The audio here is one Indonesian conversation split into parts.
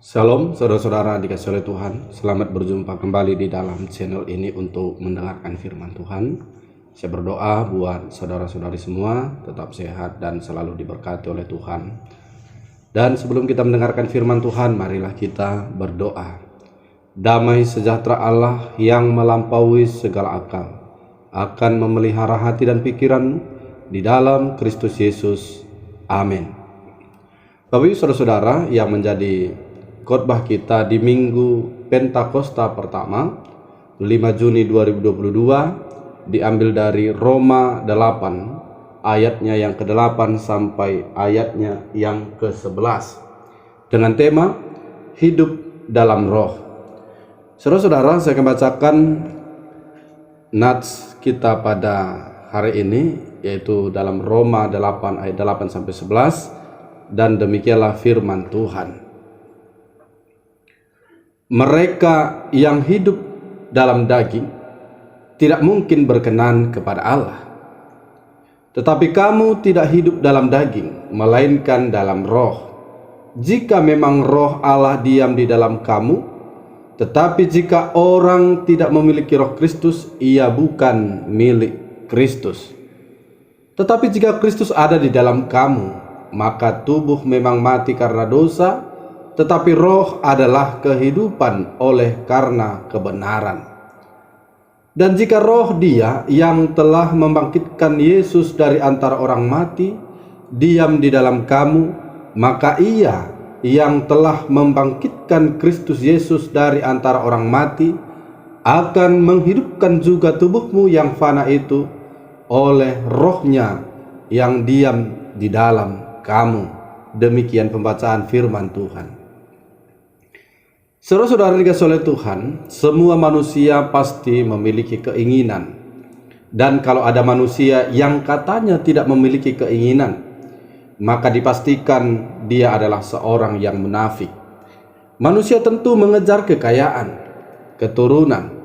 Shalom saudara-saudara dikasih oleh Tuhan. Selamat berjumpa kembali di dalam channel ini untuk mendengarkan firman Tuhan. Saya berdoa buat saudara-saudari semua tetap sehat dan selalu diberkati oleh Tuhan. Dan sebelum kita mendengarkan firman Tuhan, marilah kita berdoa. Damai sejahtera Allah yang melampaui segala akal akan memelihara hati dan pikiranmu di dalam Kristus Yesus. Amin. Bapak Ibu saudara-saudara yang menjadi khotbah kita di Minggu Pentakosta pertama 5 Juni 2022 diambil dari Roma 8 ayatnya yang ke-8 sampai ayatnya yang ke-11 dengan tema hidup dalam roh. Saudara-saudara, saya akan bacakan nats kita pada hari ini, yaitu dalam Roma 8 ayat 8 sampai 11, dan demikianlah firman Tuhan. Mereka yang hidup dalam daging tidak mungkin berkenan kepada Allah. Tetapi kamu tidak hidup dalam daging, melainkan dalam roh. Jika memang roh Allah diam di dalam kamu, tetapi jika orang tidak memiliki roh Kristus, ia bukan milik Kristus. Tetapi jika Kristus ada di dalam kamu, maka tubuh memang mati karena dosa, tetapi roh adalah kehidupan oleh karena kebenaran. Dan jika roh Dia yang telah membangkitkan Yesus dari antara orang mati diam di dalam kamu, maka Ia yang telah membangkitkan Kristus Yesus dari antara orang mati akan menghidupkan juga tubuhmu yang fana itu oleh rohnya yang diam di dalam kamu. Demikian pembacaan firman Tuhan. Saudara-saudara dikasih oleh Tuhan, semua manusia pasti memiliki keinginan. Dan kalau ada manusia yang katanya tidak memiliki keinginan, maka dipastikan dia adalah seorang yang munafik. Manusia tentu mengejar kekayaan, keturunan,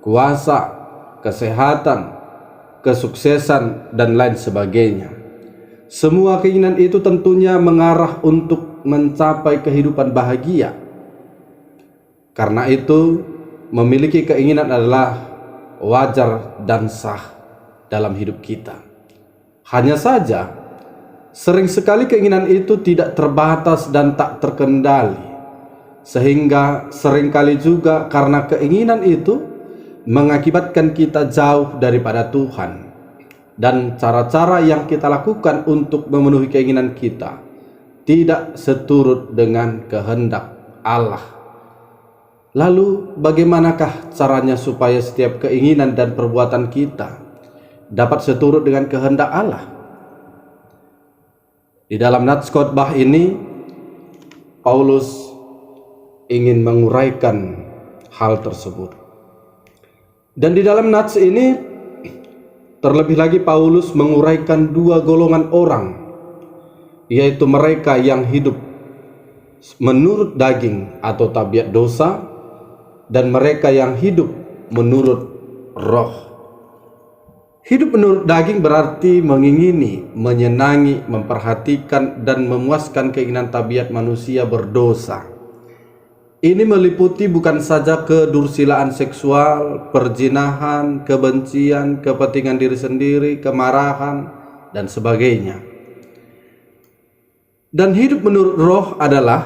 kuasa, kesehatan, kesuksesan, dan lain sebagainya. Semua keinginan itu tentunya mengarah untuk mencapai kehidupan bahagia. Karena itu, memiliki keinginan adalah wajar dan sah dalam hidup kita. Hanya saja, sering sekali keinginan itu tidak terbatas dan tak terkendali. Sehingga seringkali juga karena keinginan itu mengakibatkan kita jauh daripada Tuhan. Dan cara-cara yang kita lakukan untuk memenuhi keinginan kita tidak seturut dengan kehendak Allah. Lalu bagaimanakah caranya supaya setiap keinginan dan perbuatan kita dapat seturut dengan kehendak Allah? Di dalam nats khotbah ini, Paulus ingin menguraikan hal tersebut. Dan di dalam nats ini, terlebih lagi Paulus menguraikan dua golongan orang, yaitu mereka yang hidup menurut daging atau tabiat dosa, dan mereka yang hidup menurut roh. Hidup menurut daging berarti mengingini, menyenangi, memperhatikan, dan memuaskan keinginan tabiat manusia berdosa. Ini meliputi bukan saja kedursilaan seksual, perzinahan, kebencian, kepentingan diri sendiri, kemarahan, dan sebagainya. Dan hidup menurut roh adalah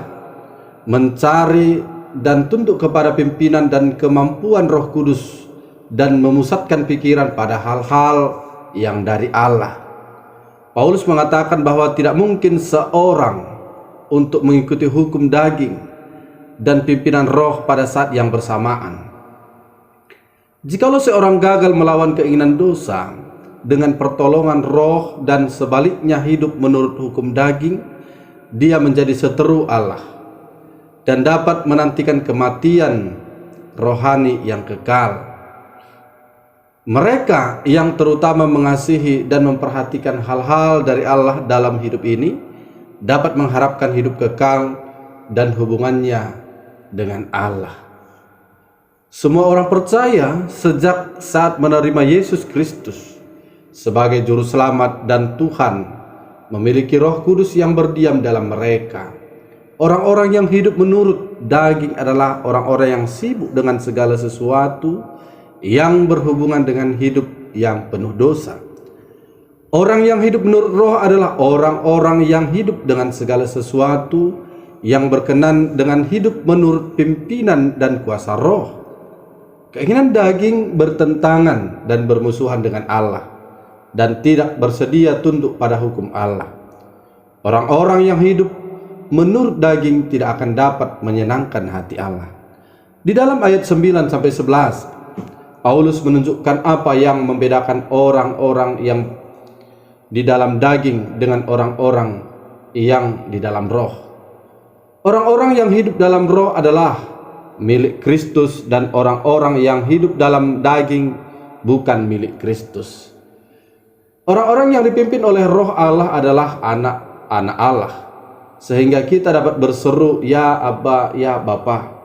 mencari dan tunduk kepada pimpinan dan kemampuan Roh Kudus dan memusatkan pikiran pada hal-hal yang dari Allah. Paulus mengatakan bahwa tidak mungkin seorang untuk mengikuti hukum daging dan pimpinan roh pada saat yang bersamaan. Jikalau seorang gagal melawan keinginan dosa dengan pertolongan roh dan sebaliknya hidup menurut hukum daging, dia menjadi seteru Allah dan dapat menantikan kematian rohani yang kekal. Mereka yang terutama mengasihi dan memperhatikan hal-hal dari Allah dalam hidup ini dapat mengharapkan hidup kekal dan hubungannya dengan Allah. Semua orang percaya sejak saat menerima Yesus Kristus sebagai juru selamat dan Tuhan memiliki Roh Kudus yang berdiam dalam mereka. Orang-orang yang hidup menurut daging adalah orang-orang yang sibuk dengan segala sesuatu yang berhubungan dengan hidup yang penuh dosa. Orang yang hidup menurut roh adalah orang-orang yang hidup dengan segala sesuatu yang berkenan dengan hidup menurut pimpinan dan kuasa roh. Keinginan daging bertentangan dan bermusuhan dengan Allah dan tidak bersedia tunduk pada hukum Allah. Orang-orang yang hidup menurut daging tidak akan dapat menyenangkan hati Allah. Di dalam ayat 9 sampai 11, Paulus menunjukkan apa yang membedakan orang-orang yang di dalam daging dengan orang-orang yang di dalam roh. Orang-orang yang hidup dalam roh adalah milik Kristus dan orang-orang yang hidup dalam daging bukan milik Kristus. Orang-orang yang dipimpin oleh roh Allah adalah anak-anak Allah, sehingga kita dapat berseru ya Abba, ya Bapa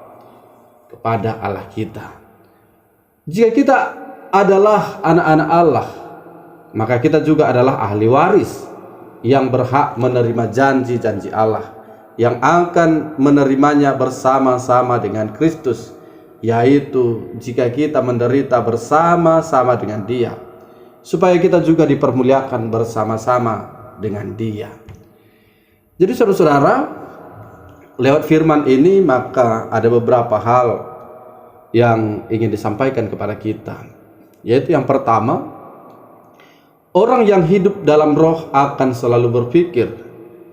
kepada Allah kita. Jika kita adalah anak-anak Allah, maka kita juga adalah ahli waris yang berhak menerima janji-janji Allah, yang akan menerimanya bersama-sama dengan Kristus, yaitu jika kita menderita bersama-sama dengan Dia, supaya kita juga dipermuliakan bersama-sama dengan Dia. Jadi saudara-saudara, lewat firman ini maka ada beberapa hal yang ingin disampaikan kepada kita, yaitu yang pertama, orang yang hidup dalam roh akan selalu berpikir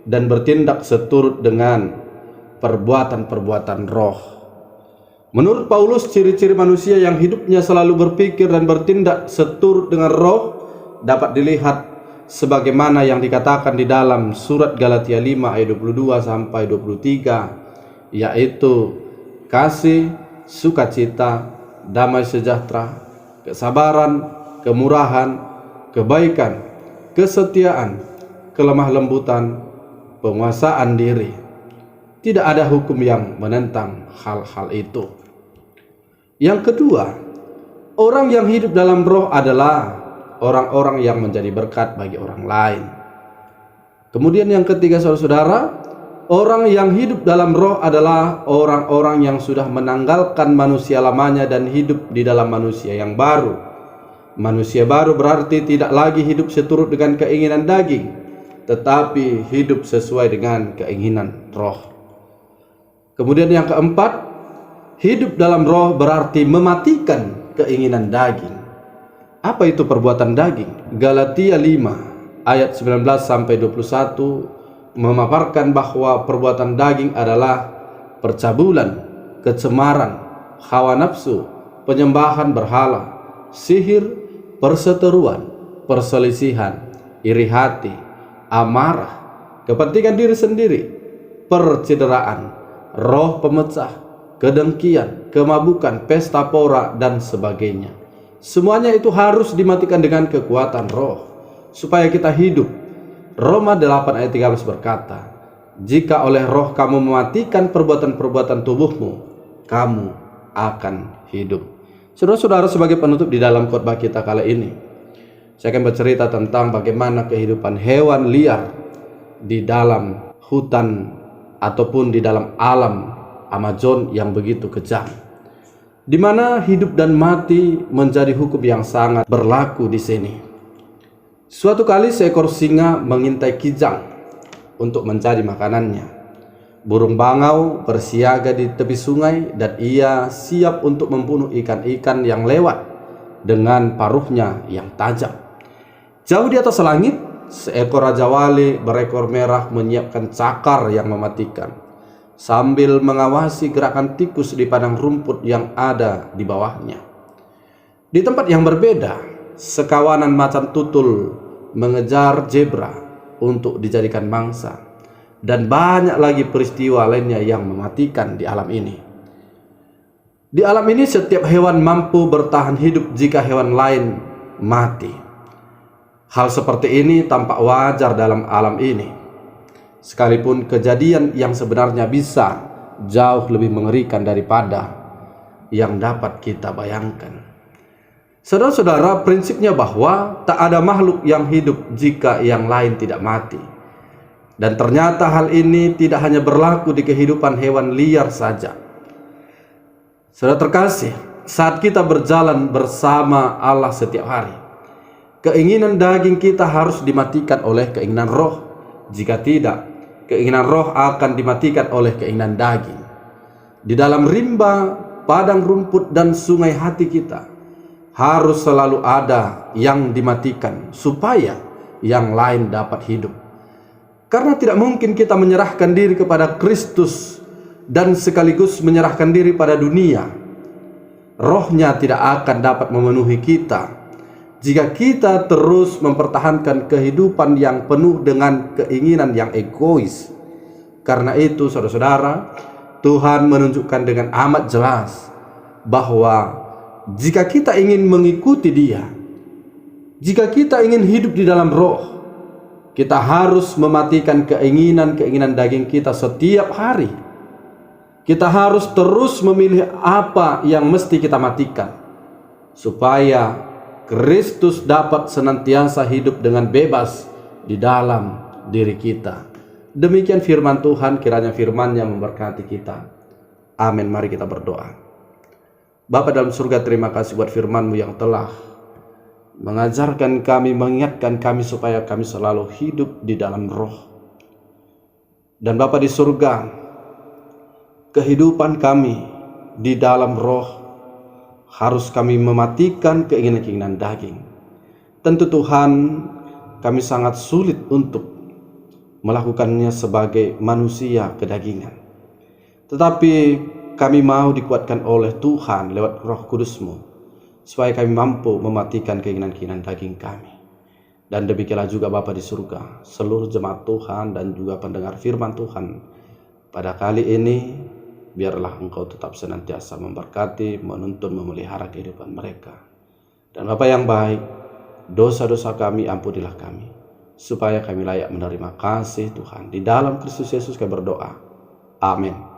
dan bertindak seturut dengan perbuatan-perbuatan roh. Menurut Paulus, ciri-ciri manusia yang hidupnya selalu berpikir dan bertindak seturut dengan roh dapat dilihat sebagaimana yang dikatakan di dalam surat Galatia 5 ayat 22 sampai 23, yaitu kasih, sukacita, damai sejahtera, kesabaran, kemurahan, kebaikan, kesetiaan, kelemah lembutan, penguasaan diri. Tidak ada hukum yang menentang hal-hal itu. Yang kedua, orang yang hidup dalam roh adalah orang-orang yang menjadi berkat bagi orang lain. Kemudian yang ketiga, saudara-saudara, orang yang hidup dalam roh adalah orang-orang yang sudah menanggalkan manusia lamanya dan hidup di dalam manusia yang baru. Manusia baru berarti tidak lagi hidup seturut dengan keinginan daging, tetapi hidup sesuai dengan keinginan roh. Kemudian yang keempat, hidup dalam roh berarti mematikan keinginan daging. Apa itu perbuatan daging? Galatia 5 ayat 19 sampai 21 memaparkan bahwa perbuatan daging adalah percabulan, kecemaran, hawa nafsu, penyembahan berhala, sihir, perseteruan, perselisihan, iri hati, amarah, kepentingan diri sendiri, percideraan, roh pemecah, kedengkian, kemabukan, pesta pora, dan sebagainya. Semuanya itu harus dimatikan dengan kekuatan roh supaya kita hidup. Roma 8 ayat 13 berkata, jika oleh roh kamu mematikan perbuatan-perbuatan tubuhmu, kamu akan hidup. Saudara-saudara, sebagai penutup di dalam khotbah kita kali ini, saya akan bercerita tentang bagaimana kehidupan hewan liar di dalam hutan ataupun di dalam alam Amazon yang begitu kejam, di mana hidup dan mati menjadi hukum yang sangat berlaku di sini. Suatu kali seekor singa mengintai kijang untuk mencari makanannya. Burung bangau bersiaga di tepi sungai dan ia siap untuk membunuh ikan-ikan yang lewat dengan paruhnya yang tajam. Jauh di atas langit, seekor raja wali berekor merah menyiapkan cakar yang mematikan, sambil mengawasi gerakan tikus di padang rumput yang ada di bawahnya. Di tempat yang berbeda, sekawanan macan tutul mengejar zebra untuk dijadikan mangsa. Dan banyak lagi peristiwa lainnya yang mematikan di alam ini. Di alam ini setiap hewan mampu bertahan hidup jika hewan lain mati. Hal seperti ini tampak wajar dalam alam ini, sekalipun kejadian yang sebenarnya bisa jauh lebih mengerikan daripada yang dapat kita bayangkan. Saudara-saudara, prinsipnya bahwa tak ada makhluk yang hidup jika yang lain tidak mati. Dan ternyata hal ini tidak hanya berlaku di kehidupan hewan liar saja. Saudara terkasih, saat kita berjalan bersama Allah setiap hari, keinginan daging kita harus dimatikan oleh keinginan roh. Jika tidak, keinginan roh akan dimatikan oleh keinginan daging. Di dalam rimba, padang rumput, dan sungai hati kita harus selalu ada yang dimatikan supaya yang lain dapat hidup. Karena tidak mungkin kita menyerahkan diri kepada Kristus dan sekaligus menyerahkan diri pada dunia. Rohnya tidak akan dapat memenuhi kita jika kita terus mempertahankan kehidupan yang penuh dengan keinginan yang egois. Karena itu, saudara-saudara, Tuhan menunjukkan dengan amat jelas bahwa jika kita ingin mengikuti Dia, jika kita ingin hidup di dalam roh, kita harus mematikan keinginan-keinginan daging kita setiap hari. Kita harus terus memilih apa yang mesti kita matikan, supaya Kristus dapat senantiasa hidup dengan bebas di dalam diri kita. Demikian firman Tuhan, kiranya firman-Nya memberkati kita. Amin. Mari kita berdoa. Bapa dalam surga, terima kasih buat firman-Mu yang telah mengajarkan kami, mengingatkan kami supaya kami selalu hidup di dalam roh. Dan Bapa di surga, kehidupan kami di dalam roh harus kami mematikan keinginan-keinginan daging. Tentu Tuhan, kami sangat sulit untuk melakukannya sebagai manusia kedagingan. Tetapi kami mau dikuatkan oleh Tuhan lewat Roh Kudus-Mu, supaya kami mampu mematikan keinginan-keinginan daging kami. Dan demikianlah juga Bapa di surga, seluruh jemaat Tuhan dan juga pendengar firman Tuhan pada kali ini, biarlah Engkau tetap senantiasa memberkati, menuntun, memelihara kehidupan mereka. Dan Bapa yang baik, dosa-dosa kami ampunilah kami, supaya kami layak menerima kasih Tuhan. Di dalam Kristus Yesus kami berdoa. Amin.